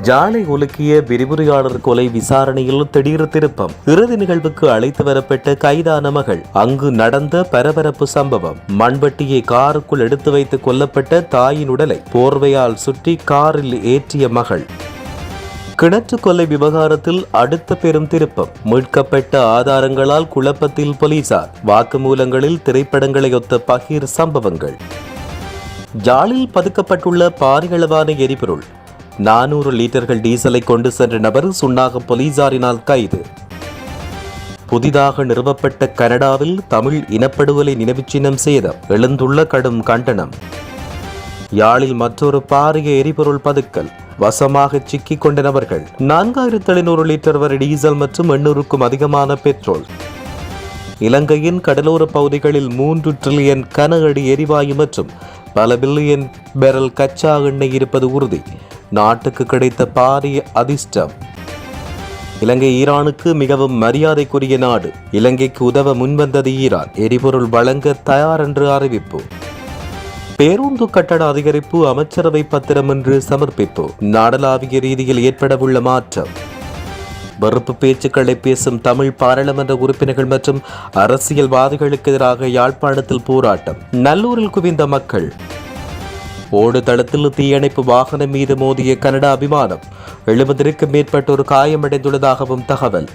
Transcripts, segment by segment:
ஜாலை உலுக்கிய விரிவுரையாளர் கொலை விசாரணையில் திடீர் திருப்பம். இறுதி நிகழ்வுக்கு அழைத்து வரப்பட்ட கைதான மகள். அங்கு நடந்த பரபரப்பு சம்பவம். மண்வெட்டியை காருக்குள் எடுத்து வைத்து கொல்லப்பட்ட தாயின் உடலை போர்வையால் சுற்றி காரில் ஏற்றிய மகள். கிணற்று கொலை விவகாரத்தில் அடுத்த பெரும் திருப்பம். மீட்கப்பட்ட ஆதாரங்களால் குழப்பத்தில் போலீசார். வாக்குமூலங்களில் திரைப்படங்களை ஒத்த பகீர் சம்பவங்கள். ஜாலில் பதுக்கப்பட்டுள்ள பாரியளவான எரிபொருள். 400 லிட்டர்கள் டீசலை கொண்டு சென்ற நபர் சுன்னாகம் போலீசாரினால் கைது. புதிதாக நிறுவப்பட்ட கனடாவில் தமிழ் இனப்படுகொலை நினைவுச் சின்னம் சேதம். எழுந்துள்ள கடும் கண்டனம். யாழில் மற்றொரு பாரிய எரிபொருள் பதுக்கல். வசமாக சிக்கிக் கொண்ட நபர்கள். 4700 லிட்டர் வரை டீசல் மற்றும் 800க்கும் அதிகமான பெட்ரோல். இலங்கையின் கடலோர பகுதிகளில் 3 டிரில்லியன் கன அடி எரிவாயு மற்றும் பல பில்லியன் பேரல் கச்சா எண்ணெய் இருப்பது உறுதி. நாட்டுக்கு கிடைத்த பாரிய அதிர்ஷ்டம். இலங்கை ஈரானுக்கு மிகவும் மரியாதைக்குரிய நாடு. இலங்கைக்கு உதவ முன்வந்தது ஈரான். எரிபொருள் வழங்க தயார் என்று அறிவிப்பு. பேருந்து கட்டட அதிகரிப்பு அமைச்சரவை பத்திரம் என்று சமர்ப்பிப்பு. நாடளாவிய ரீதியில் ஏற்படவுள்ள மாற்றம். வெறுப்பு பேச்சுக்களை பேசும் தமிழ் பாராளுமன்ற உறுப்பினர்கள் மற்றும் அரசியல்வாதிகளுக்கு எதிராக யாழ்ப்பாணத்தில் போராட்டம். நல்லூரில் குவிந்த மக்கள். ஓடுதளத்தில் தீயணைப்பு வாகனம் மீது மோதிய கனடா விமானம். 70க்கும் மேற்பட்டோர் காயமடைந்துள்ளதாகவும் தகவல்.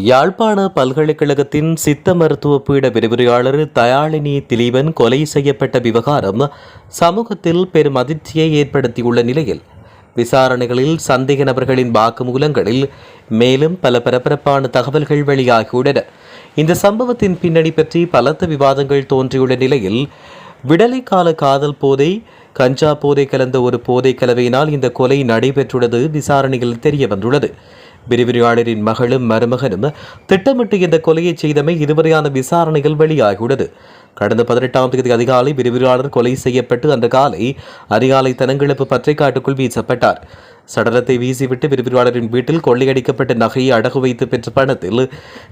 யாழ்ப்பாண பல்கலைக்கழகத்தின் சித்த மருத்துவ பீட விரிவுரையாளர் தயாளினி திலீபன் கொலை செய்யப்பட்ட விவகாரம் சமூகத்தில் பெரும் அதிர்ச்சியை ஏற்படுத்தியுள்ள நிலையில் விசாரணைகளில் சந்தேக நபர்களின் வாக்குமூலங்களில் மேலும் பல பரபரப்பான தகவல்கள் வெளியாகியுள்ளன. இந்த சம்பவத்தின் பின்னணி பற்றி பலத்த விவாதங்கள் தோன்றியுள்ள நிலையில் விடலைக்கால காதல் போதை கஞ்சா போதை கலந்த ஒரு போதை கலவையினால் இந்த கொலை நடைபெற்றுள்ளது விசாரணையில் தெரிய வந்துள்ளது. விரிவுரையாளரின் மகளும் மருமகனும் திட்டமிட்டு இந்த கொலையை செய்தமை இதுவரையான விசாரணைகள் வெளியாகியுள்ளது. கடந்த 18ஆம் தேதி அதிகாலை விரிவுரையாளர் கொலை செய்யப்பட்டு அன்று காலை அதிகாலை தனங்கிழப்பு பற்றைக்காட்டுக்குள் வீசப்பட்டார். சடலத்தை வீசிவிட்டு விரிவுரையாளரின் வீட்டில் கொள்ளையடிக்கப்பட்ட நகையை அடகு வைத்து பெற்ற பணத்தில்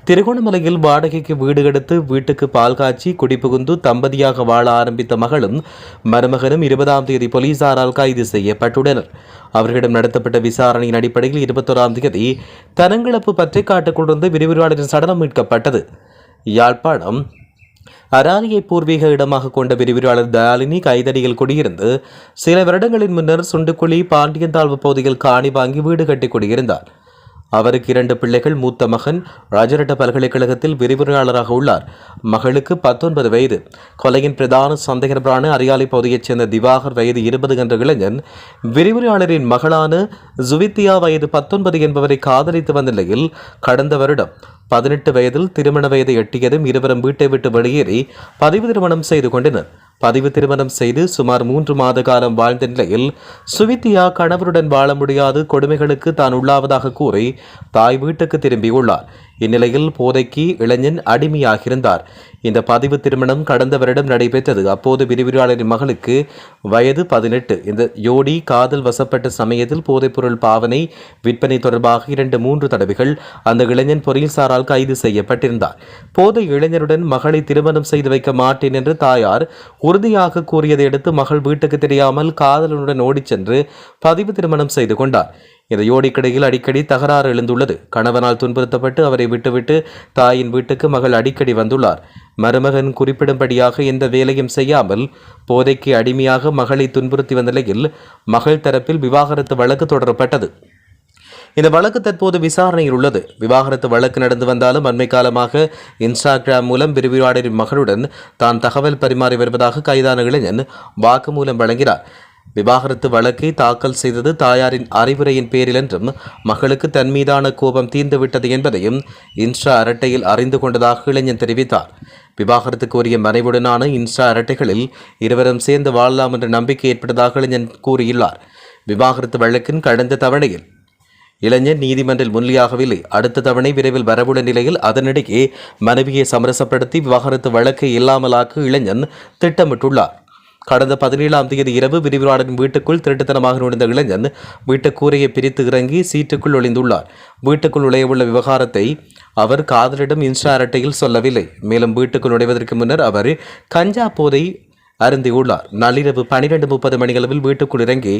திருகோணமலையில் வாடகைக்கு வீடு எடுத்து வீட்டுக்கு பால் காய்ச்சி குடிபுகுந்து தம்பதியாக வாழ ஆரம்பித்த மகளும் மருமகனும் 20ஆம் தேதி போலீசாரால் கைது செய்யப்பட்டுள்ளனர். அவர்களிடம் நடத்தப்பட்ட விசாரணையின் அடிப்படையில் 21ஆம் தேதி தனங்கிழப்பு பற்றைக்காட்டுக்குள்ளிருந்து விரிவுரையாளரின் சடலம் மீட்கப்பட்டது. யாழ்ப்பாணம் அராலியை பூர்வீக இடமாக கொண்ட விரிவுரையாளர் தயாளினி கைதடியில் குடியிருந்து சில வருடங்களின் முன்னர் சுண்டுக்குழி பாண்டியந்தாழ்வு பகுதியில் காணி வாங்கி வீடு கட்டி குடியிருந்தார். அவருக்கு 2 பிள்ளைகள். மூத்த மகன் ராஜரட்ட பல்கலைக்கழகத்தில் விரிவுரையாளராக உள்ளார். மகளுக்கு 19 வயது. கொலையின் பிரதான சந்தேக நபரான அரியாலை பகுதியைச் சேர்ந்த திவாகர் வயது 20 என்ற இளைஞன் விரிவுரையாளரின் மகளான ஜுவித்தியா வயது 19 என்பவரை காதலித்து வந்த நிலையில் கடந்த வருடம் 18 வயதில் திருமண வயதை எட்டியதும் இருவரும் வீட்டை விட்டு வெளியேறி பதிவு திருமணம் செய்து கொண்டனர். பதிவு திருமணம் செய்து சுமார் 3 மாத காலம் வாழ்ந்த நிலையில் சுவித்தியா கணவருடன் வாழ முடியாது கொடுமைகளுக்கு தான் உள்ளாவதாக கூறி தாய் வீட்டுக்கு திரும்பியுள்ளார். இந்நிலையில் போதைக்கு இளைஞன் அடிமையாகியிருந்தார். இந்த பதிவு திருமணம் கடந்த வருடம் நடைபெற்றது. அப்போது விரிவுரையாளரின் மகளுக்கு வயது 18. இந்த யோடி காதல் வசப்பட்ட சமயத்தில் போதைப்பொருள் பாவனை விற்பனை தொடர்பாக 2-3 தடவைகள் அந்த இளைஞன் போலீசாரால் கைது செய்யப்பட்டிருந்தார். போதை இளைஞருடன் மகளை திருமணம் செய்து வைக்க மாட்டேன் என்று தாயார் உறுதியாக கூறியதை அடுத்து மகள் வீட்டுக்கு தெரியாமல் காதலனுடன் ஓடிச் சென்று பதிவு திருமணம் செய்து கொண்டார். இந்த யோடிக்கடையில் அடிக்கடி தகராறு எழுந்துள்ளது. கணவனால் துன்புறுத்தப்பட்டு அவரை விட்டுவிட்டு தாயின் வீட்டுக்கு மகள் அடிக்கடி வந்துள்ளார். மருமகன் குறிப்பிடும்படியாக எந்த வேலையும் செய்யாமல் போதைக்கு அடிமையாக மகளை துன்புறுத்தி வந்த நிலையில் மகள் தரப்பில் விவாகரத்து வழக்கு தொடரப்பட்டது. இந்த வழக்கு தற்போது விசாரணையில் உள்ளது. விவாகரத்து வழக்கு நடந்து வந்தாலும் அண்மை காலமாக இன்ஸ்டாகிராம் மூலம் விரிவுரையாளரின் மகளுடன் தான் தகவல் பரிமாறி வருவதாக கைதான இளைஞன் வாக்குமூலம் வழங்கினார். விவாகரத்து வழக்கை தாக்கல் செய்தது தாயாரின் அறிவுரையின் பேரில் என்றும் மகளுக்கு தன் மீதான கோபம் தீர்ந்துவிட்டது என்பதையும் இன்ஸ்டா அரட்டையில் அறிந்து கொண்டதாக இளைஞன் தெரிவித்தார். விவாகரத்து கோரிய மனைவுடனான இன்ஸ்டா அரட்டைகளில் இருவரும் சேர்ந்து வாழலாம் என்ற நம்பிக்கை ஏற்பட்டதாக இளைஞன் கூறியுள்ளார். விவாகரத்து வழக்கின் கடந்த தவணையில் இளைஞர் நீதிமன்றில் முன்னிலையாகவில்லை. அடுத்த தவணை விரைவில் வரவுள்ள நிலையில் அதனிடையே மனைவியை சமரசப்படுத்தி விவாகரத்து வழக்கை இல்லாமலாக்க இளைஞன் திட்டமிட்டுள்ளார். கடந்த 17ஆம் தேதி இரவு விரிவுரையாளரின் வீட்டுக்குள் திருட்டுத்தனமாக நுழைந்த இளைஞன் வீட்டுக்கூரையை பிரித்து இறங்கி சீட்டுக்குள் ஒளிந்துள்ளார். வீட்டுக்குள் நுழையவுள்ள விவகாரத்தை அவர் காதலிடம் இன்ஸ்டா அரட்டையில் சொல்லவில்லை. மேலும் வீட்டுக்குள் நுழைவதற்கு முன்னர் அவர் கஞ்சா போதை அருந்தியுள்ளார். நள்ளிரவு 12:30 மணியளவில் வீட்டுக்குள் இறங்கி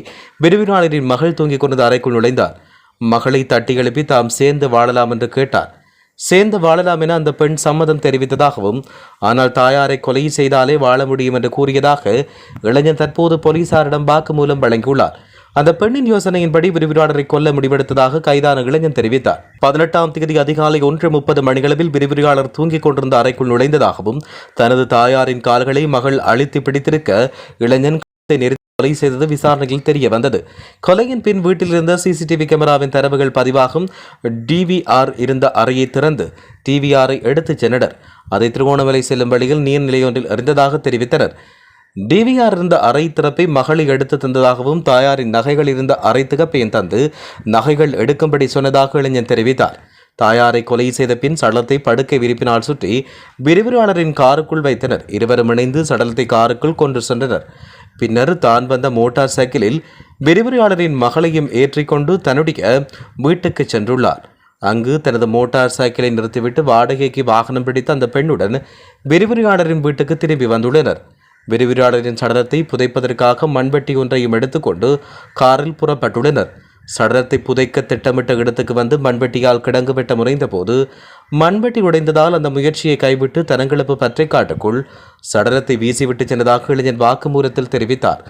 விரிவுரையாளரின் மகள் தூங்கிக் கொண்டது அறைக்குள் நுழைந்தார். மகளை தட்டி எழுப்பி தாம் சேர்ந்து வாழலாம் என்று கேட்டார். சேர்ந்து வாழலாம் என அந்த பெண் சம்மதம் தெரிவித்ததாகவும், ஆனால் தாயாரை கொலை செய்தாலே வாழ முடியும் என்று கூறியதாக இளைஞன் தற்போது போலீசாரிடம் வாக்குமூலம் வழங்கியுள்ளார். அந்த பெண்ணின் யோசனையின்படி விரிவுரையாளரை கொல்ல முடிவெடுத்ததாக கைதான இளைஞன் தெரிவித்தார். 18ஆம் தேதி அதிகாலை 1:30 மணியளவில் விரிவுரையாளர் தூங்கிக் கொண்டிருந்த அறைக்குள் நுழைந்ததாகவும், தனது தாயாரின் கால்களை மகள் அழித்து பிடித்திருக்க இளைஞன் கொலை செய்தது விசாரணையில் தெரிய வந்தது. கொலையின் பின் வீட்டில் இருந்த சிசிடிவி கேமராவின் தரவுகள் பதிவாகும் டிவிஆர் இருந்த அறையை திறந்து டிவிஆரை எடுத்துச் சென்றனர். அதை திருகோணமலை செல்லும் வழியில் நீர்நிலையொன்றில் எறிந்ததாக தெரிவித்தனர். டிவிஆர் இருந்த அறை திறப்பை மகளை எடுத்து தந்ததாகவும், தாயாரின் நகைகள் இருந்த அறை திகப்பையும் தந்து நகைகள் எடுக்கும்படி சொன்னதாக இளைஞன் தெரிவித்தார். தாயாரை கொலை செய்த பின் சடலத்தை படுக்கை விரிப்பினால் சுற்றி விரிவுரையாளரின் காருக்குள் வைத்தனர். இருவரும் இணைந்து சடலத்தை காருக்குள் கொண்டு சென்றனர். பின்னர் தான் வந்த மோட்டார் சைக்கிளில் விரிவுரையாளரின் மகளையும் ஏற்றிக்கொண்டு தன்னுடைய வீட்டுக்கு சென்றுள்ளார். அங்கு தனது மோட்டார் சைக்கிளை நிறுத்திவிட்டு வாடகைக்கு வாகனம் பிடித்த அந்த பெண்ணுடன் விரிவுரையாளரின் வீட்டுக்கு திரும்பி வந்துள்ளனர். விரிவுரையாளரின் சடலத்தை புதைப்பதற்காக மண்வெட்டி ஒன்றையும் எடுத்துக்கொண்டு காரில் புறப்பட்டுள்ளனர். சடலத்தை புதைக்க திட்டமிட்ட இடத்துக்கு வந்து மண்வெட்டியால் கிடங்கு வெட்ட முனைந்த போது மண்வெட்டி உடைந்ததால் அந்த முயற்சியை கைவிட்டு தனங்கிழப்பு பற்றை காட்டுக்குள் சடலத்தை வீசிவிட்டு சென்றதாக இளைஞன் வாக்குமூலத்தில் தெரிவித்தார்.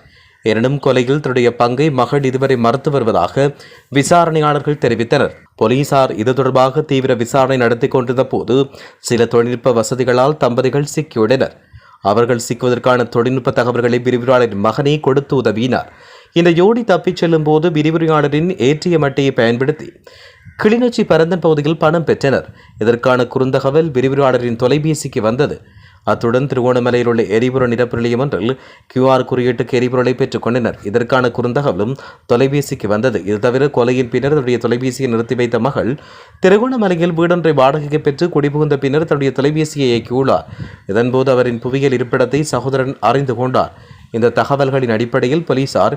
எனினும் கொலையில் தன்னுடைய பங்கை மகள் இதுவரை மறுத்து வருவதாக விசாரணையாளர்கள் தெரிவித்தனர். போலீசார் இது தொடர்பாக தீவிர விசாரணை நடத்தி கொண்டிருந்த போது சில தொழில்நுட்ப வசதிகளால் தம்பதிகள் சிக்கியுள்ளனர். அவர்கள் சிக்குவதற்கான தொழில்நுட்ப தகவல்களை விரிவுரையாளரின் மகனே கொடுத்து உதவினார். இந்த ஜோடி தப்பிச் செல்லும் போது விரிவுரையாளரின் ஏடிஎம் அட்டையை பயன்படுத்தி கிளிநொச்சி பரந்தன் பகுதியில் பணம் பெற்றனர். இதற்கான குறுந்தகவல் விரிவுரையாளரின் தொலைபேசிக்கு வந்தது. அத்துடன் திருகோணமலையில் உள்ள எரிபொருள் நிரப்பு நிலையம் ஒன்றில் QR குறியீட்டுக்கு எரிபொருளை பெற்றுக் கொண்டனர். இதற்கான குறுந்தகவலும் தொலைபேசிக்கு வந்தது. இது தவிர கொலையின் பின்னர் தன்னுடைய தொலைபேசியை நிறுத்தி வைத்த மகள் திருகோணமலையில் வீடொன்றை வாடகைக்கு பெற்று குடிபுகுந்த பின்னர் தன்னுடைய தொலைபேசியை இயக்கியுள்ளார். இதன்போது அவரின் புவியியல் இருப்பிடத்தை சகோதரன் அறிந்து கொண்டார். இந்த தகவல்களின் அடிப்படையில் போலீசார்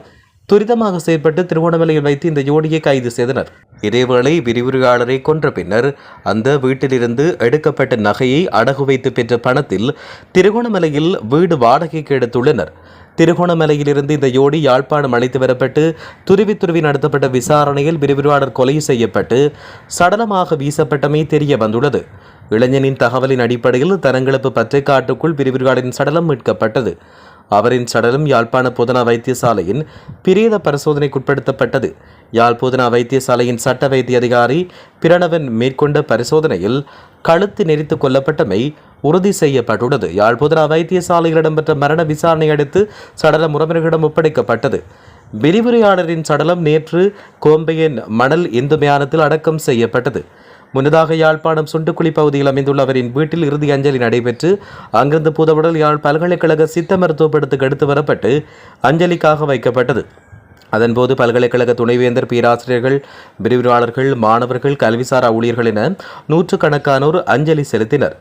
துரிதமாக செயல்பட்டு திருகோணமலையில் வைத்து இந்த ஜோடியை கைது செய்தனர். இதேவேளை விரிவுரையாளரை கொன்ற பின்னர் அந்த வீட்டிலிருந்து எடுக்கப்பட்ட நகையை அடகு வைத்து பெற்ற பணத்தில் திருகோணமலையில் வீடு வாடகைக்கு எடுத்துள்ளனர். திருகோணமலையிலிருந்து இந்த ஜோடி யாழ்ப்பாணம் அழைத்து வரப்பட்டு துருவி நடத்தப்பட்ட விசாரணையில் விரிவுரையாளர் கொலை செய்யப்பட்டு சடலமாக வீசப்பட்டமை தெரிய வந்துள்ளது. இளைஞனின் தகவலின் அடிப்படையில் தனங்கிழப்பு பற்றைக்காட்டுக்குள் விரிவுரையாளரின் சடலம் மீட்கப்பட்டது. அவரின் சடலம் யாழ்ப்பாண போதனா வைத்தியசாலையின் பிரேத பரிசோதனைக்குட்படுத்தப்பட்டது. யாழ் போதனா வைத்தியசாலையின் சட்ட வைத்திய அதிகாரி பிரணவன் மேற்கொண்ட பரிசோதனையில் கழுத்து நெரித்து கொல்லப்பட்டமை உறுதி செய்யப்பட்டுள்ளது. யாழ் போதனா வைத்தியசாலையில் இடம்பெற்ற மரண விசாரணை அடுத்து சடலம் உறவினர்களிடம் ஒப்படைக்கப்பட்டது. விரிவுரையாளரின் சடலம் நேற்று கோம்பையின் மணல் இந்து மயானத்தில் அடக்கம் செய்யப்பட்டது. முன்னதாக யாழ்ப்பாணம் சுண்டுக்குழி பகுதியில் அமைந்துள்ள அவரின் வீட்டில் இறுதி அஞ்சலி நடைபெற்று அங்கிருந்து பூதவுடல் யாழ் பல்கலைக்கழக சித்த மருத்துவப்படத்துக்கு எடுத்து வரப்பட்டு அஞ்சலிக்காக வைக்கப்பட்டது. அதன்போது பல்கலைக்கழக துணைவேந்தர், பேராசிரியர்கள், விரிவுரையாளர்கள், மாணவர்கள், கல்விசாரா ஊழியர்கள் என நூற்றுக்கணக்கானோர் அஞ்சலி செலுத்தினர்.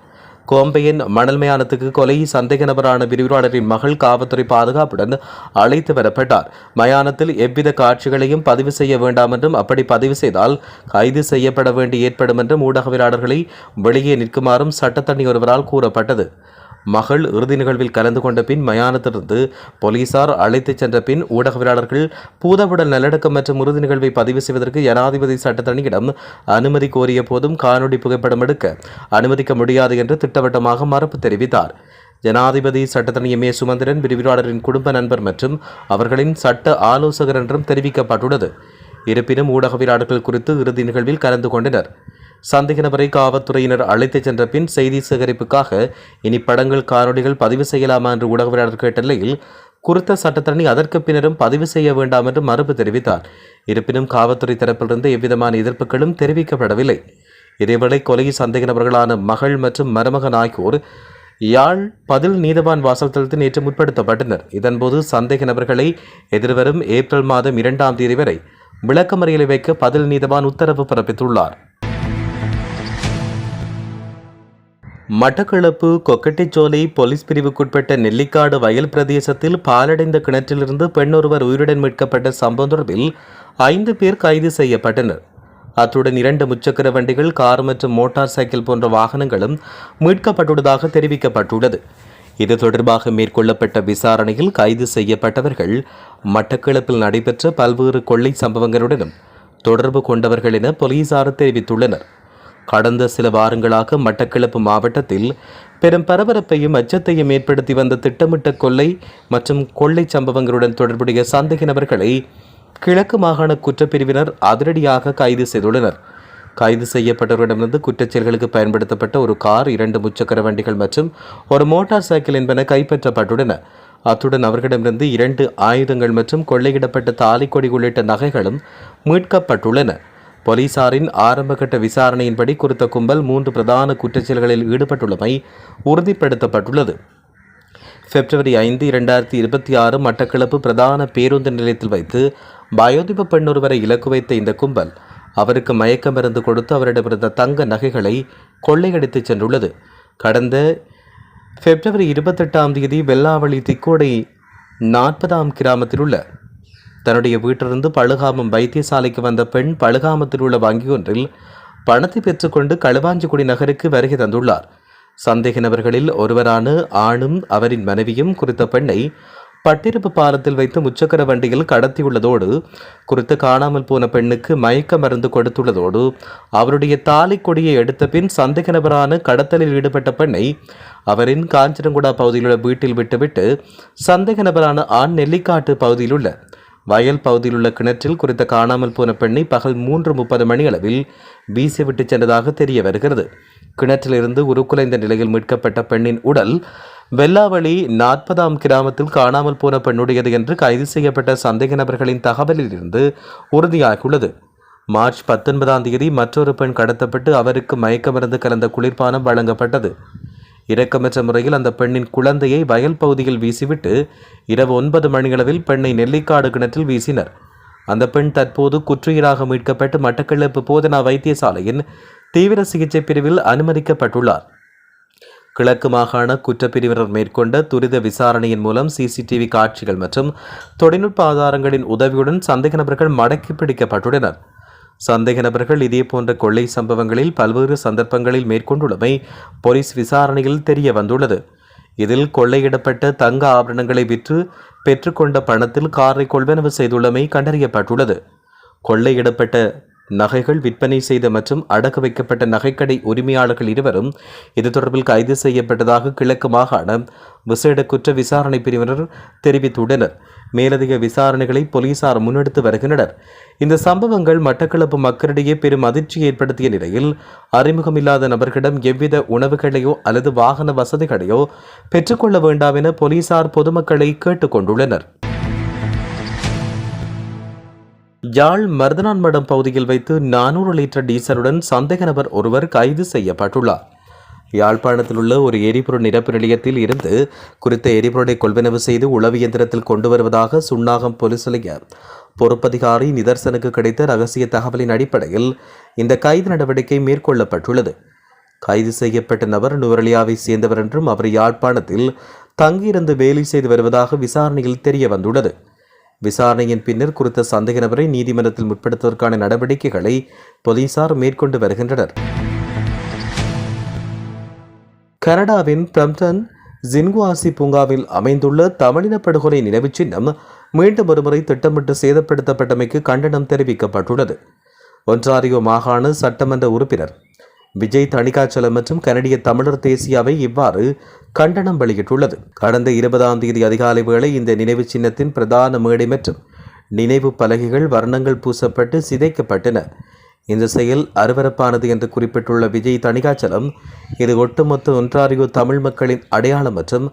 கோம்பையின் மணல் மயானத்துக்கு கொலை சந்தேக நபரான விரிவுரையாளரின் மகள் காவல்துறை பாதுகாப்புடன் அழைத்து வரப்பட்டார். மயானத்தில் எவ்வித காட்சிகளையும் பதிவு செய்ய வேண்டாம் என்றும், அப்படி பதிவு செய்தால் கைது செய்யப்பட வேண்டி ஏற்படும் என்றும் ஊடகவியலாளர்களை வெளியே நிற்குமாறும் சட்டத்தண்ணி ஒருவரால் கூறப்பட்டது. மகள் இறுதி நிகழ்வில் கலந்து கொண்ட பின் மயானத்திலிருந்து போலீசார் அழைத்துச் சென்ற பின் ஊடகவியலாளர்கள் பூதவுடல் நல்லடக்கம் மற்றும் இறுதி நிகழ்வை பதிவு செய்வதற்கு ஜனாதிபதி சட்டத்தணியிடம் அனுமதி கோரிய போதும் காணொலி புகைப்படம் எடுக்க அனுமதிக்க முடியாது என்று திட்டவட்டமாக மறுப்பு தெரிவித்தார். ஜனாதிபதி சட்டத்தணி M.A. சுமந்திரன் விரிவுரையாளரின் குடும்ப நண்பர் மற்றும் அவர்களின் சட்ட ஆலோசகர் என்றும் தெரிவிக்கப்பட்டுள்ளது. இருப்பினும் ஊடகவியலாளர்கள் குறித்து இறுதி நிகழ்வில் கலந்து கொண்டனர். சந்தேக நபரை காவல்துறையினர் அழைத்துச் சென்ற பின் செய்தி சேகரிப்புக்காக இனி படங்கள், காணொலிகள் பதிவு செய்யலாமா என்று ஊடகவியலாளர் கேட்ட நிலையில் குறித்த சட்டத்தரணி அதற்கு பின்னரும் பதிவு செய்ய வேண்டாம் என்று மறுப்பு தெரிவித்தார். இருப்பினும் காவல்துறை தரப்பிலிருந்து எவ்விதமான எதிர்ப்புகளும் தெரிவிக்கப்படவில்லை. இதேவேளை கொலை சந்தேக நபர்களான மகள் மற்றும் மருமகன் ஆகியோர் யாழ் பதில் நீதவான் வாசல் தளத்தில் நேற்று முற்படுத்தப்பட்டனர். இதன்போது சந்தேக நபர்களை எதிர்வரும் ஏப்ரல் மாதம் 2ஆம் தேதி வரை விளக்கமறியலில் வைக்க பதில் நீதவான் உத்தரவு பிறப்பித்துள்ளார். மட்டக்களப்பு கொக்கட்டிச்சோலை போலீஸ் பிரிவுக்குட்பட்ட நெல்லிக்காடு வயல் பிரதேசத்தில் பாலடைந்த கிணற்றிலிருந்து பெண் ஒருவர் உயிருடன் மீட்கப்பட்ட சம்பவம் தொடர்பில் 5 பேர் கைது செய்யப்பட்டனர். அத்துடன் 2 முச்சக்கர வண்டிகள், கார் மற்றும் மோட்டார் சைக்கிள் போன்ற வாகனங்களும் மீட்கப்பட்டுள்ளதாக தெரிவிக்கப்பட்டுள்ளது. இது தொடர்பாக மேற்கொள்ளப்பட்ட விசாரணையில் கைது செய்யப்பட்டவர்கள் மட்டக்களப்பில் நடைபெற்ற பல்வேறு கொள்ளை சம்பவங்களுடனும் தொடர்பு கொண்டவர்கள் என போலீசார் தெரிவித்துள்ளனர். கடந்த சில வாரங்களாக மட்டக்களப்பு மாவட்டத்தில் பெரும் பரபரப்பையும் அச்சத்தையும் ஏற்படுத்தி வந்த திட்டமிட்ட கொள்ளை மற்றும் கொள்ளை சம்பவங்களுடன் தொடர்புடைய சந்தேக நபர்களை கிழக்கு மாகாண குற்றப்பிரிவினர் அதிரடியாக கைது செய்துள்ளனர். கைது செய்யப்பட்டவரிடமிருந்து குற்றச்செயல்களுக்கு பயன்படுத்தப்பட்ட ஒரு கார், 2 முச்சக்கர வண்டிகள் மற்றும் ஒரு மோட்டார் சைக்கிள் என்பன கைப்பற்றப்பட்டுள்ளன. அத்துடன் அவர்களிடமிருந்து 2 ஆயுதங்கள் மற்றும் கொள்ளையிடப்பட்ட தாலிக்கொடி உள்ளிட்ட நகைகளும் மீட்கப்பட்டுள்ளன. போலீசாரின் ஆரம்பகட்ட விசாரணையின்படி குறித்த கும்பல் 3 பிரதான குற்றச்செயல்களில் ஈடுபட்டுள்ளமை உறுதிப்படுத்தப்பட்டுள்ளது. பிப்ரவரி 5, 2026 மட்டக்களப்பு பிரதான பேருந்து நிலையத்தில் வைத்து வயோதிப பெண்ணொருவரை இலக்கு வைத்த இந்த கும்பல் அவருக்கு மயக்க மருந்து கொடுத்து அவரிடமிருந்த தங்க நகைகளை கொள்ளையடித்துச் சென்றுள்ளது. கடந்த பிப்ரவரி 28 வெள்ளாவளி திக்கோடை 40 கிராமத்தில் உள்ள தன்னுடைய வீட்டிலிருந்து பழுகாமம் வைத்தியசாலைக்கு வந்த பெண் பழுகாமத்தில் உள்ள வங்கி ஒன்றில் பணத்தை பெற்றுக்கொண்டு களுவாஞ்சிக்குடி நகருக்கு வருகை தந்துள்ளார். சந்தேக நபர்களில் ஒருவரான ஆணும் அவரின் மனைவியும் குறித்த பெண்ணை பட்டிருப்பு பாலத்தில் வைத்து முச்சக்கர வண்டியில் கடத்தியுள்ளதோடு குறித்து காணாமல் போன பெண்ணுக்கு மயக்க மருந்து கொடுத்துள்ளதோடு அவருடைய தாலி கொடியை எடுத்த பின் சந்தேக நபரான கடத்தலில் ஈடுபட்ட பெண்ணை அவரின் காஞ்சனகுடா பகுதியில் உள்ள வீட்டில் விட்டுவிட்டு சந்தேக நபரான ஆண் நெல்லிக்காட்டு பகுதியில் உள்ள வயல் பகுதியில் உள்ள கிணற்றில் குறித்த காணாமல் போன பெண்ணை பகல் 3:30 மணி அளவில் வீசிவிட்டு சென்றதாக தெரிய வருகிறது. கிணற்றிலிருந்து உருக்குலைந்த நிலையில் மீட்கப்பட்ட பெண்ணின் உடல் வெள்ளாவளி 40 கிராமத்தில் காணாமல் போன பெண்ணுடையது என்று கைது செய்யப்பட்ட சந்தேக நபர்களின் தகவலில் இருந்து உறுதியாகியுள்ளது. மார்ச் 19 மற்றொரு பெண் கடத்தப்பட்டு அவருக்கு மயக்க மருந்து கலந்த குளிர்பானம் வழங்கப்பட்டது. இரக்கமற்ற முறையில் அந்த பெண்ணின் குழந்தையை வயல் பகுதியில் வீசிவிட்டு இரவு 9 மணியளவில் பெண்ணை நெல்லிக்காடு கிணற்றில் வீசினர். அந்த பெண் தற்போது குற்றுயிராக மீட்கப்பட்டு மட்டக்களப்பு போதனா வைத்தியசாலையின் தீவிர சிகிச்சை பிரிவில் அனுமதிக்கப்பட்டுள்ளார். கிழக்கு மாகாண குற்றப்பிரிவினர் மேற்கொண்ட துரித விசாரணையின் மூலம் சிசிடிவி காட்சிகள் மற்றும் தொழில்நுட்ப ஆதாரங்களின் உதவியுடன் சந்தேக நபர்கள் மடக்கி பிடிக்கப்பட்டுள்ளனர். சந்தேக நபர்கள் இதேபோன்ற கொள்ளை சம்பவங்களில் பல்வேறு சந்தர்ப்பங்களில் மேற்கொண்டுள்ளமை போலீஸ் விசாரணையில் தெரிய வந்துள்ளது. இதில் கொள்ளையிடப்பட்ட தங்க ஆபரணங்களை விற்று பெற்றுக்கொண்ட பணத்தில் காரை கொள்வனவு செய்துள்ளமை கண்டறியப்பட்டுள்ளது. கொள்ளையிடப்பட்ட நகைகள் விற்பனை செய்த மற்றும் அடக்க வைக்கப்பட்ட நகைக்கடை உரிமையாளர்கள் இருவரும் இது தொடர்பில் கைது செய்யப்பட்டதாக கிழக்கு மாகாண விசேட குற்ற விசாரணை பிரிவினர் தெரிவித்துள்ளனர். மேலதிக விசாரணைகளை போலீசார் முன்னெடுத்து வருகின்றனர். இந்த சம்பவங்கள் மட்டக்களப்பு மக்களிடையே பெரும் அதிர்ச்சியை ஏற்படுத்திய நிலையில் அறிமுகமில்லாத நபர்களிடம் எவ்வித உணவுகளையோ அல்லது வாகன வசதிகளையோ பெற்றுக்கொள்ள வேண்டாம் என போலீசார் பொதுமக்களை கேட்டுக்கொண்டுள்ளனர். யாழ் மருதனான்மடம் பகுதியில் வைத்து 400 லிட்டர் டீசலுடன் சந்தேக நபர் ஒருவர் கைது செய்யப்பட்டுள்ளார். யாழ்ப்பாணத்தில் உள்ள ஒரு எரிபொருள் நிரப்பு நிலையத்தில் இருந்து குறித்த எரிபொருளை கொள்வனவு செய்து உளவு இயந்திரத்தில் கொண்டு வருவதாக சுன்னாகம் போலீஸ் நிலைய பொறுப்பதிகாரி நிதர்சனுக்கு கிடைத்த ரகசிய தகவலின் அடிப்படையில் இந்த கைது நடவடிக்கை மேற்கொள்ளப்பட்டுள்ளது. கைது செய்யப்பட்ட நபர் நுவரலியாவை சேர்ந்தவர் என்றும் அவர் யாழ்ப்பாணத்தில் தங்கியிருந்து வேலை செய்து வருவதாக விசாரணையில் தெரிய வந்துள்ளது. விசாரணையின் பின்னர் குறித்த சந்தேக நபரை நீதிமன்றத்தில் முற்படுத்துவதற்கான நடவடிக்கைகளை போலீசார் மேற்கொண்டு வருகின்றனர். கனடாவின் பிரம்டன் ஜின்குவாசி பூங்காவில் அமைந்துள்ள தமிழின படுகொலை நினைவு சின்னம் மீண்டும் ஒருமுறை திட்டமிட்டு சேதப்படுத்தப்பட்டமைக்கு கண்டனம் தெரிவிக்கப்பட்டுள்ளது. ஒன்றாரியோ மாகாண சட்டமன்ற உறுப்பினர் விஜய் தணிகாச்சலம் மற்றும் கனடிய தமிழர் தேசிய அவை இவ்வாறு கண்டனம் வெளியிட்டுள்ளது. கடந்த 20 அதிகாலை வேளை இந்த நினைவு சின்னத்தின் பிரதான மேடை மற்றும் நினைவு பலகைகள் வர்ணங்கள் பூசப்பட்டு சிதைக்கப்பட்டன. இந்த செயல் அருவருப்பானது என்று குறிப்பிட்டுள்ள விஜய் தணிகாச்சலம் இது ஒட்டுமொத்த ஒன்றாரியோ தமிழ் மக்களின் அடையாளம் மற்றும்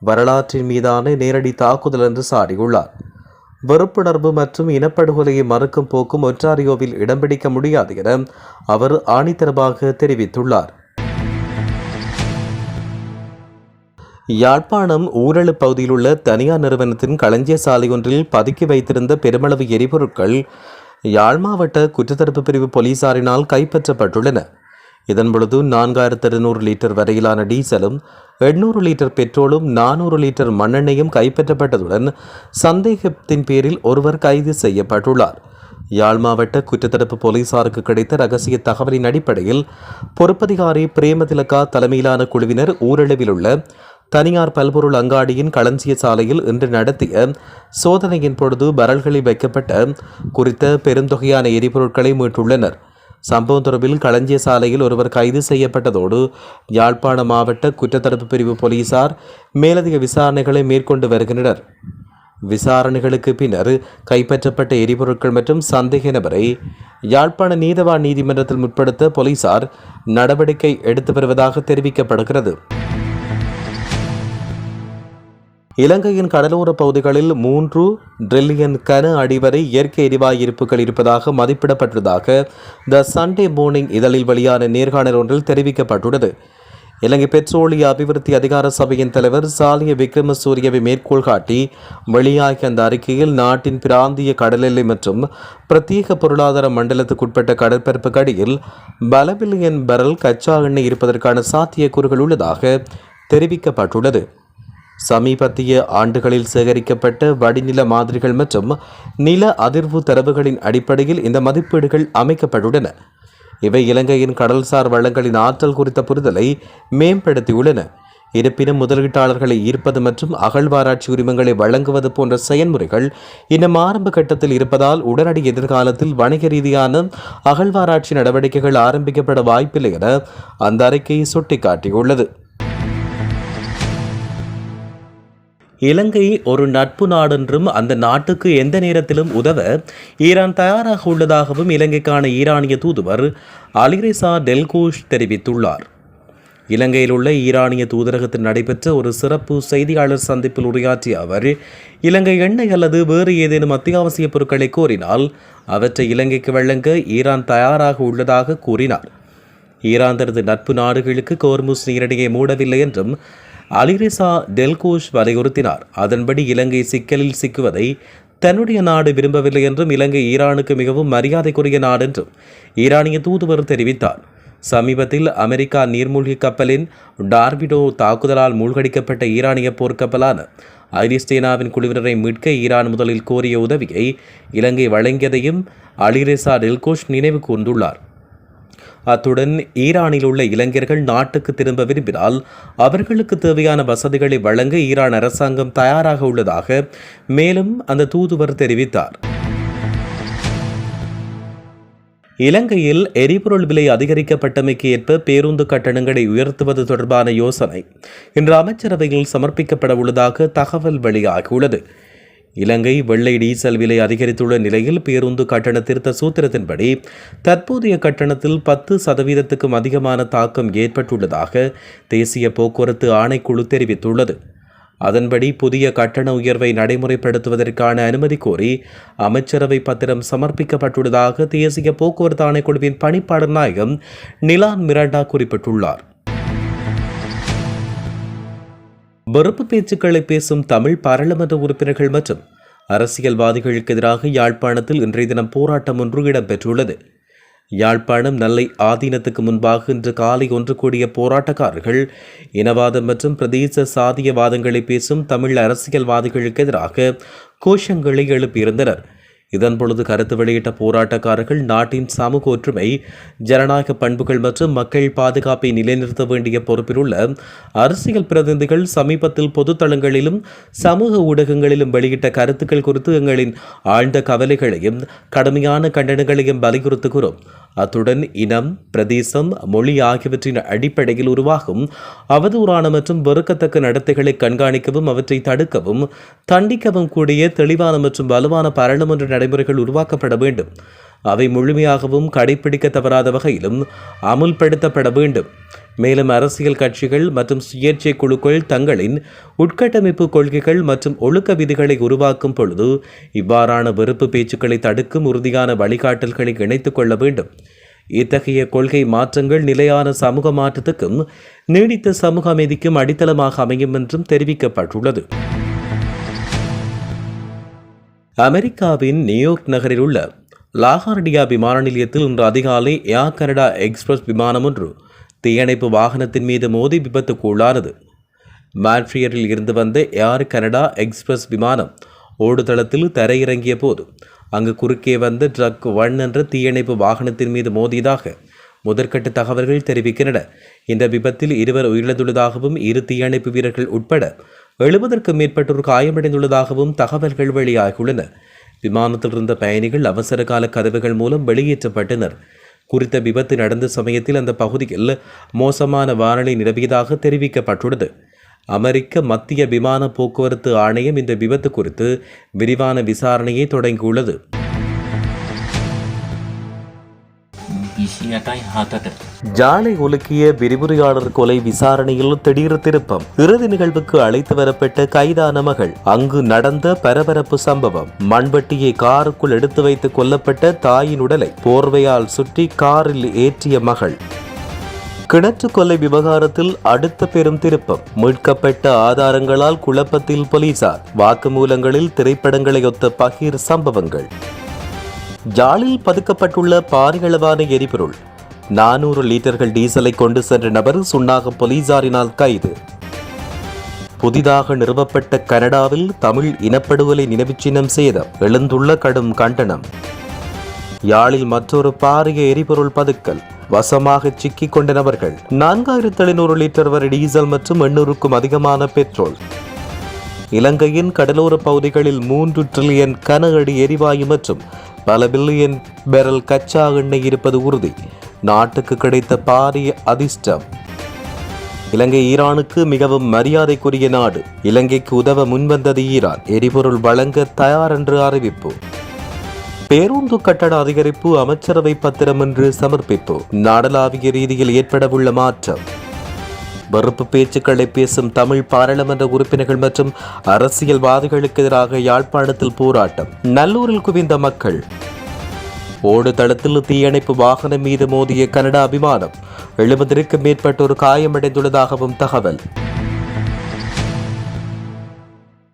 வரலாற்றின் மீதான நேரடி தாக்குதல் என்று சாடியுள்ளார். வெறுப்புணர்வு மற்றும் இனப்படுகொலையை மறுக்கும் போக்கும் ஒன்றாரியோவில் இடம் பிடிக்க முடியாது என அவர் ஆணித்தரமாக தெரிவித்துள்ளார். யாழ்ப்பாணம் ஊரலு பகுதியில் உள்ள தனியார் நிறுவனத்தின் களஞ்சிய சாலை ஒன்றில் பதுக்கி வைத்திருந்த பெருமளவு எரிபொருட்கள் யாழ் மாவட்ட குற்றத்தடுப்பு பிரிவு போலீசாரினால் கைப்பற்றப்பட்டுள்ளன. இதன்பொழுது 4200 லிட்டர் வரையிலான டீசலும் 800 லிட்டர் பெட்ரோலும் 400 லிட்டர் மண்ணெண்ணையும் கைப்பற்றப்பட்டதுடன் சந்தேகத்தின் பேரில் ஒருவர் கைது செய்யப்பட்டுள்ளார். யாழ் மாவட்ட குற்றத்தடுப்பு போலீசாருக்கு கிடைத்த ரகசிய தகவலின் அடிப்படையில் பொறுப்பதிகாரி பிரேமதிலகா தலைமையிலான குழுவினர் ஊரளவில் உள்ள தனியார் பல்பொருள் அங்காடியின் களஞ்சிய சாலையில் இன்று நடத்திய சோதனையின் பொழுது பரல்களில் வைக்கப்பட்ட குறித்த பெருந்தொகையான எரிபொருட்களை மீட்டுள்ளனர். சம்பவம் தொடர்பில் களஞ்சிய சாலையில் ஒருவர் கைது செய்யப்பட்டதோடு யாழ்ப்பாண மாவட்ட குற்றத்தடுப்பு பிரிவு போலீசார் மேலதிக விசாரணைகளை மேற்கொண்டு வருகின்றனர். விசாரணைகளுக்கு பின்னர் கைப்பற்றப்பட்ட எரிபொருட்கள் மற்றும் சந்தேக நபரை யாழ்ப்பாண நீதவான் நீதிமன்றத்தில் முற்படுத்த போலீசார் நடவடிக்கை எடுத்து வருவதாக தெரிவிக்கப்படுகிறது. இலங்கையின் கடலோர பகுதிகளில் 3 டிரில்லியன் கன அடி வரை இயற்கை எரிவாயு இருப்புகள் இருப்பதாக மதிப்பிடப்பட்டுள்ளதாக த சண்டே மார்னிங் இதழில் வெளியான நேர்காணல் ஒன்றில் தெரிவிக்கப்பட்டுள்ளது. இலங்கை பெட்ரோலிய அபிவிருத்தி அதிகார சபையின் தலைவர் சாலிய விக்ரமசூரியவை மேற்கோள் காட்டி வெளியாகிய அந்த அறிக்கையில் நாட்டின் பிராந்திய கடல் எல்லை மற்றும் பிரத்யேக பொருளாதார மண்டலத்துக்குட்பட்ட கடற்பரப்புக்கு அடியில் பல பில்லியன் பரல் கச்சா எண்ணெய் இருப்பதற்கான சாத்தியக்கூறுகள் உள்ளதாக தெரிவிக்கப்பட்டுள்ளது. சமீபத்திய ஆண்டுகளில் சேகரிக்கப்பட்ட வடிநில மாதிரிகள் மற்றும் நில அதிர்வு தரவுகளின் அடிப்படையில் இந்த மதிப்பீடுகள் அமைக்கப்பட்டுள்ளன. இவை இலங்கையின் கடல்சார் வளங்களின் ஆற்றல் குறித்த புரிதலை மேம்படுத்தியுள்ளன. இருப்பினும் முதலீட்டாளர்களை ஈர்ப்பது மற்றும் அகழ்வாராய்ச்சி உரிமங்களை வழங்குவது போன்ற செயல்முறைகள் இன்னும் ஆரம்ப கட்டத்தில் இருப்பதால் உடனடி எதிர்காலத்தில் வணிக ரீதியான அகழ்வாராய்ச்சி நடவடிக்கைகள் ஆரம்பிக்கப்பட வாய்ப்பில்லை என அந்த அறிக்கை சுட்டிக்காட்டியுள்ளது. இலங்கை ஒரு நட்பு நாடென்றும் அந்த நாட்டுக்கு எந்த நேரத்திலும் உதவ ஈரான் தயாராக உள்ளதாகவும் இலங்கைக்கான ஈரானிய தூதுவர் அலிரெசா டெல்கோஷ் தெரிவித்துள்ளார். இலங்கையில் உள்ள ஈரானிய தூதரகத்தில் நடைபெற்ற ஒரு சிறப்பு செய்தியாளர் சந்திப்பில் உரையாற்றிய அவர், இலங்கை எண்ணெய் அல்லது வேறு ஏதேனும் அத்தியாவசிய பொருட்களை கோரினால் அவற்றை இலங்கைக்கு வழங்க ஈரான் தயாராக உள்ளதாக கூறினார். ஈரான் தனது நட்பு நாடுகளுக்கு கோர்முஸ் நீரிணையை மூடவில்லை என்றும் அலிரெசா டெல்கோஷ் வலியுறுத்தினார். அதன்படி இலங்கை சிக்கலில் சிக்குவதை தன்னுடைய நாடு விரும்பவில்லை என்றும் இலங்கை ஈரானுக்கு மிகவும் மரியாதைக்குரிய நாடு என்றும் ஈரானிய தூதுவர் தெரிவித்தார். சமீபத்தில் அமெரிக்கா நீர்மூழ்கி கப்பலின் டார்பிடோ தாக்குதலால் மூழ்கடிக்கப்பட்ட ஈரானிய போர்க்கப்பலான ஐரிஸ்டேனாவின் குழுவினரை மீட்க ஈரான் முதலில் கோரிய உதவியை இலங்கை வழங்கியதையும் அலிரெசா டெல்கோஷ் நினைவு கூர்ந்துள்ளார். அத்துடன் ஈரானில் உள்ள இளைஞர்கள் நாட்டுக்கு திரும்ப விரும்பினால் அவர்களுக்கு தேவையான வசதிகளை வழங்க ஈரான் அரசாங்கம் தயாராக உள்ளதாக மேலும் அந்த தூதுவர் தெரிவித்தார். இலங்கையில் எரிபொருள் விலை அதிகரிக்கப்பட்டமைக்கு ஏற்ப பேருந்து கட்டணங்களை உயர்த்துவது தொடர்பான யோசனை இன்று அமைச்சரவையில் சமர்ப்பிக்கப்பட உள்ளதாக தகவல் வெளியாகியுள்ளது. இலங்கை வெள்ளை டீசல் விலை அதிகரித்துள்ள நிலையில் பேருந்து கட்டண திருத்த சூத்திரத்தின்படி தற்போதைய கட்டணத்தில் 10% அதிகமான தாக்கம் ஏற்பட்டுள்ளதாக தேசிய போக்குவரத்து ஆணைக்குழு தெரிவித்துள்ளது. அதன்படி புதிய கட்டண உயர்வை நடைமுறைப்படுத்துவதற்கான அனுமதி கோரி அமைச்சரவை பத்திரம் சமர்ப்பிக்கப்பட்டுள்ளதாக தேசிய போக்குவரத்து ஆணைக்குழுவின் பணிப்பாளர் நாயகம் நிலான் மிராண்டா குறிப்பிட்டுள்ளார். வெறுப்பு பேச்சுக்களை பேசும் தமிழ் பாராளுமன்ற உறுப்பினர்கள் மற்றும் அரசியல்வாதிகளுக்கு எதிராக யாழ்ப்பாணத்தில் இன்றைய தினம் போராட்டம் ஒன்று இடம்பெற்றுள்ளது. யாழ்ப்பாணம் நெல்லை ஆதீனத்துக்கு முன்பாக இன்று காலை ஒன்று கூடிய போராட்டக்காரர்கள் இனவாதம் மற்றும் பிரதேச சாதியவாதங்களை பேசும் தமிழ் அரசியல்வாதிகளுக்கு எதிராக கோஷங்களை எழுப்பியிருந்தனர். இதன்பொழுது கருத்து வெளியிட்ட போராட்டக்காரர்கள் நாட்டின் சமூக ஒற்றுமை, ஜனநாயக பண்புகள் மற்றும் மக்கள் பாதுகாப்பை நிலைநிறுத்த வேண்டிய பொறுப்பில் உள்ள அரசியல் பிரதிநிதிகள் சமீபத்தில் பொதுத்தளங்களிலும் சமூக ஊடகங்களிலும் வெளியிட்ட கருத்துக்கள் குறித்து எங்களின் ஆழ்ந்த கவலைகளையும் கடுமையான கண்டனங்களையும் வலியுறுத்துகிறோம். அத்துடன் இனம், பிரதேசம், மொழி ஆகியவற்றின் அடிப்படையில் உருவாகும் அவதூறான மற்றும் வெறுக்கத்தக்க நடத்தைகளை கண்காணிக்கவும் அவற்றை தடுக்கவும் தண்டிக்கவும் கூடிய தெளிவான மற்றும் வலுவான பாராளுமன்ற நடைமுறைகள் உருவாக்கப்பட வேண்டும். அவை முழுமையாகவும் கடைபிடிக்க தவறாத வகையிலும் அமுல்படுத்தப்பட வேண்டும். மேலும் அரசியல் கட்சிகள் மற்றும் சுயேட்சை குழுக்கள் தங்களின் உட்கட்டமைப்பு கொள்கைகள் மற்றும் ஒழுக்க விதிகளை உருவாக்கும் பொழுது இவ்வாறான வெறுப்பு பேச்சுக்களை தடுக்கும் உறுதியான வழிகாட்டல்களை இணைத்துக் கொள்ள வேண்டும். இத்தகைய கொள்கை மாற்றங்கள் நிலையான சமூக மாற்றத்துக்கும் நீடித்த சமூக அமைதிக்கும் அடித்தளமாக அமையும் என்றும் தெரிவிக்கப்பட்டுள்ளது. அமெரிக்காவின் நியூயார்க் நகரில் உள்ள லாகார்டியா விமான நிலையத்தில் இன்று அதிகாலை ஏர் கனடா எக்ஸ்பிரஸ் விமானம் ஒன்று தீயணைப்பு வாகனத்தின் மீது மோதி விபத்துக்குள்ளானது. மான்ட்ரியலில் இருந்து வந்த ஏர் கனடா எக்ஸ்பிரஸ் விமானம் ஓடுதளத்தில் தரையிறங்கிய போது அங்கு குறுக்கே வந்த ட்ரக் 1 என்ற தீயணைப்பு வாகனத்தின் மீது மோதியதாக முதற்கட்ட தகவல்கள் தெரிவிக்கின்றன. இந்த விபத்தில் 2 உயிரிழந்துள்ளதாகவும் 2 தீயணைப்பு வீரர்கள் உட்பட 70க்கும் மேற்பட்டோர் காயமடைந்துள்ளதாகவும் தகவல்கள் வெளியாகியுள்ளன. விமானத்தில் இருந்த பயணிகள் அவசர கால கதவுகள் மூலம் வெளியேற்றப்பட்டனர். குறித்த விபத்து நடந்த சமயத்தில் அந்த பகுதியில் மோசமான வானிலை நிலவியதாக தெரிவிக்கப்பட்டுள்ளது. அமெரிக்க மத்திய விமான போக்குவரத்து ஆணையம் இந்த விபத்து குறித்து விரிவான விசாரணையை தொடங்கியுள்ளது. ஜாலை உலுக்கிய விரிவுரையாளர் கொலை விசாரணையில் திடீர் திருப்பம். இறுதி நிகழ்வுக்கு அழைத்து வரப்பட்ட கைதான மகள். அங்கு நடந்த பரபரப்பு சம்பவம். மண்வெட்டியை காருக்குள் எடுத்து வைத்து கொல்லப்பட்ட தாயின் உடலை போர்வையால் சுற்றி காரில் ஏற்றிய மகள். கிணற்று கொலை விவகாரத்தில் அடுத்த பெரும் திருப்பம். மீட்கப்பட்ட ஆதாரங்களால் குழப்பத்தில் போலீசார். வாக்குமூலங்களில் திரைப்படங்களை ஒத்த பகீர் சம்பவங்கள். ஜாலில் பதுக்கப்பட்டுள்ள பாரியளவான எரிபொருள். 400 லிட்டர்கள் டீசலை கொண்டு சென்ற நபர் சுன்னாகம் போலீசாரினால் கைது. புதிதாக நிறுவப்பட்ட கனடாவில் தமிழ் இனப்படுகொலை நினைவுச் சின்னம் சேதம். எழுந்துள்ள கடும் கண்டனம். யாழில் மற்றொரு பாரிய எரிபொருள் பதுக்கல். வசமாக சிக்கிக் கொண்ட நபர்கள். 4700 லிட்டர் வரை டீசல் மற்றும் 800க்கும் அதிகமான பெட்ரோல். இலங்கையின் கடலோர பகுதிகளில் 3 டிரில்லியன் கன அடி எரிவாயு மற்றும் பல பில்லியன் பேரல் கச்சா எண்ணெய் இருப்பது உறுதி. நாட்டுக்கு கிடைத்த பாரிய அதிர்ஷ்டம். இலங்கை ஈரானுக்கு மிகவும் மரியாதைக்குரிய நாடு. இலங்கைக்கு உதவ முன்வந்தது ஈரான். எரிபொருள் வழங்க தயார் என்று அறிவிப்பு. பேருந்து கட்டண அதிகரிப்பு அமைச்சரவை பத்திரம் என்று சமர்ப்பிப்பு. நாடளாவிய ரீதியில் ஏற்படவுள்ள மாற்றம். வெறுப்பு பேச்சுக்களை பேசும் தமிழ் பாராளுமன்ற உறுப்பினர்கள் மற்றும் அரசியல்வாதிகளுக்கு எதிராக யாழ்ப்பாணத்தில் போராட்டம். நல்லூரில் குவிந்த மக்கள். ஓடு தளத்தில் தீயணைப்பு வாகனம் மீது மோதிய கனடா விமானம். 70க்கும் மேற்பட்டோர் காயமடைந்துள்ளதாகவும் தகவல்.